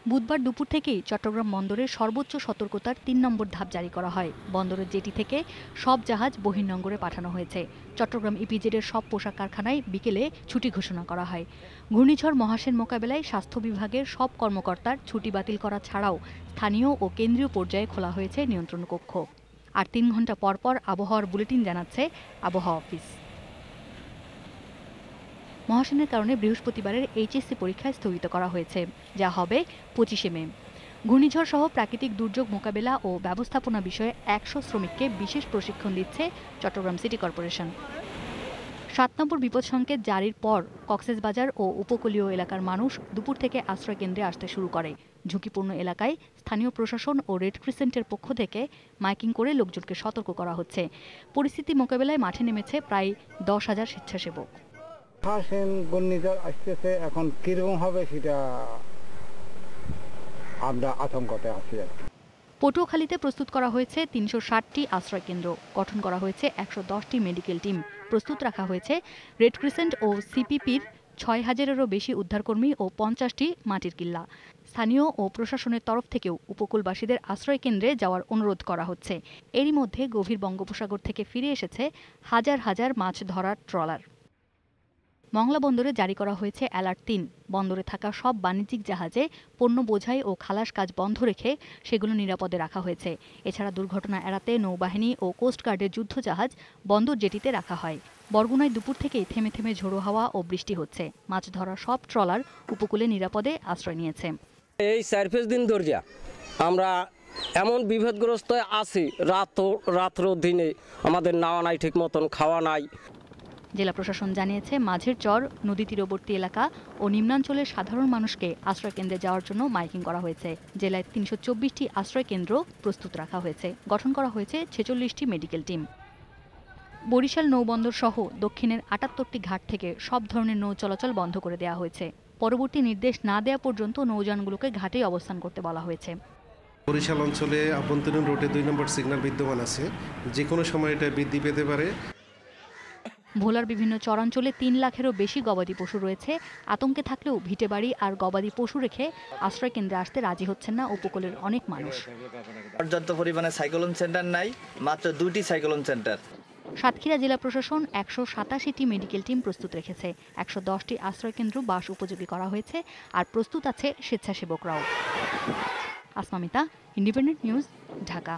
বুধবার দুপুর থেকেই চট্টগ্রাম বন্দরের সর্বোচ্চ সতর্কতার ৩ নম্বর ধাপ জারি করা হয়। বন্দরের জেটি থেকে সব জাহাজ বহির্নোঙরে পাঠানো হয়েছে। চট্টগ্রাম ইপিজেডের সব পোশাক কারখানায় বিকেলে ছুটি ঘোষণা করা হয়। ঘূর্ণিঝড় মহাসেন মোকাবেলায় স্বাস্থ্য বিভাগের সব কর্মকর্তার ছুটি বাতিল করা ছাড়াও স্থানীয় ও কেন্দ্রীয় পর্যায়ে খোলা হয়েছে নিয়ন্ত্রণ কক্ষ। আর ৩ ঘণ্টা পর পর আবহাওয়ার বুলেটিন জানাচ্ছে আবহাওয়া অফিস। মহাসেনের কারণে বৃহস্পতিবারের এইচএসসি পরীক্ষা স্থগিত করা হয়েছে, যা হবে ২৫শে মে। ঘূর্ণিঝড় সহ প্রাকৃতিক দুর্যোগ মোকাবেলা ও ব্যবস্থাপনা বিষয়ে ১০০ শ্রমিককে বিশেষ প্রশিক্ষণ দিচ্ছে চট্টগ্রাম সিটি কর্পোরেশন। ৭ নম্বর বিপদ সংকেত জারির পর কক্সবাজার ও উপকূলীয় এলাকার মানুষ দুপুর থেকে আশ্রয় কেন্দ্রে আসতে শুরু করে। ঝুঁকিপূর্ণ এলাকায় স্থানীয় প্রশাসন ও রেড ক্রিসেন্টের পক্ষ থেকে মাইকিং করে লোকজনকে সতর্ক করা হচ্ছে। পরিস্থিতি মোকাবেলায় মাঠে নেমেছে প্রায় ১০,০০০ স্বেচ্ছাসেবক। মহাসেন ঘূর্ণিঝড় আসতেছে, এখন কিরকম হবে সেটা আমরা আতঙ্কতে আছি। পটুয়াখালীতে প্রস্তুত করা হয়েছে ৩৬০টি আশ্রয় কেন্দ্র, গঠন করা হয়েছে ১১০টি মেডিকেল টিম, প্রস্তুত রাখা হয়েছে রেড ক্রিসেন্ট ও সিপিপির ৬,০০০-এরও বেশি উদ্ধারকর্মী ও ৫০টি মাটির কিল্লা। স্থানীয় ও প্রশাসনের তরফ থেকেও উপকূলবাসীদের আশ্রয় কেন্দ্রে যাওয়ার অনুরোধ করা হচ্ছে। এরই মধ্যে গভীর বঙ্গোপসাগর থেকে ফিরে এসেছে হাজার হাজার মাছ ধরার ট্রলার। মংলা বন্দরে জারি করা হয়েছে অ্যালার্ট ৩। বন্দরে থাকা সব বাণিজ্যিক জাহাজে পণ্য বোঝাই ও খালাস কাজ বন্ধ রেখে সেগুলো নিরাপদে রাখা হয়েছে। এছাড়া দুর্ঘটনা এড়াতে নৌবাহিনী ও কোস্টগার্ডের যুদ্ধজাহাজ বন্দর জেটিতে রাখা হয়। বরগুনায় দুপুর থেকেই থেমে থেমে ঝোড়ো হাওয়া ও বৃষ্টি হচ্ছে। মাছ ধরা সব ট্রলার উপকূলে নিরাপদে আশ্রয় নিয়েছে। এই ৪-৫ দিন ধরে আমরা এমন বিপদগ্রস্ত আছি, রাত্র দিনে আমাদের নাওয়া নাই, ঠিক মতন খাওয়া নাই। জেলা প্রশাসন জানিয়েছে মাঝের চর, নদী তীরবর্তী এলাকা ও নিম্নাঞ্চলের সাধারণ মানুষকে আশ্রয় কেন্দ্রে যাওয়ার জন্য মাইকিং করা হয়েছে। জেলায় ৩২৪টি আশ্রয় কেন্দ্র প্রস্তুত রাখা হয়েছে। গঠন করা হয়েছে ৪৬টি মেডিকেল টিম। বরিশাল নৌবন্দর সহ দক্ষিণের ৭৮টি ঘাট থেকে সব ধরনের নৌ চলাচল বন্ধ করে দেওয়া হয়েছে। পরবর্তী নির্দেশ না দেওয়া পর্যন্ত নৌযানগুলোকে ঘাটেই অবস্থান করতে বলা হয়েছে। বরিশাল অঞ্চলে আভ্যন্তরীণ রুটে ২ নম্বর সিগন্যাল বিদ্যমান আছে, যে কোনো সময় এটা বৃদ্ধি পেতে পারে। ভোলার বিভিন্ন চরাঞ্চলে ৩ লাখেরও বেশি গবাদি পশু রয়েছে। আতঙ্কে থাকলেও ভিটেবাড়ি আর গবাদি পশু রেখে আশ্রয় কেন্দ্রে আসতে রাজি হচ্ছেন না উপকূলের অনেক মানুষ। পর্যাপ্ত পরিমাণে সাইক্লোন সেন্টার নাই, মাত্র ২টি সাইক্লোন সেন্টার। সাতক্ষীরা জেলা প্রশাসন ১৮৭টি মেডিকেল টিম প্রস্তুত রেখেছে। ১১০টি আশ্রয় কেন্দ্র বাস উপযোগী করা হয়েছে, আর প্রস্তুত আছে স্বেচ্ছাসেবকরাও। আসমামিতা, ইন্ডিপেন্ডেন্ট নিউজ, ঢাকা।